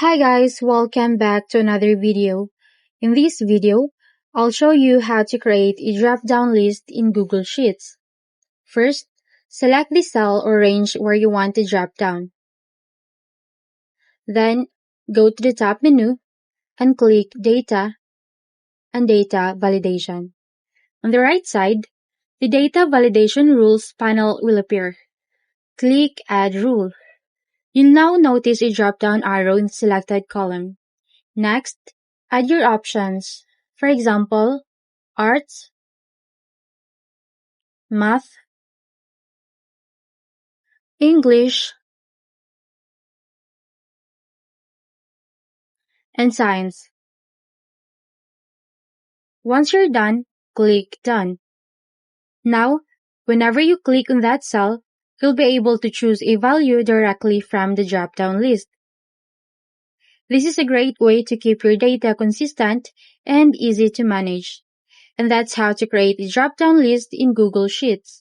Hi guys, welcome back to another video. In this video, I'll show you how to create a drop-down list in Google Sheets. First, select the cell or range where you want to drop down. Then, go to the top menu and click Data and Data Validation. On the right side, the Data Validation Rules panel will appear. Click Add Rule. You'll now notice a drop-down arrow in the selected column. Next, add your options. For example, arts, math, English, and science. Once you're done, click Done. Now, whenever you click on that cell, you'll be able to choose a value directly from the drop-down list. This is a great way to keep your data consistent and easy to manage. And that's how to create a drop-down list in Google Sheets.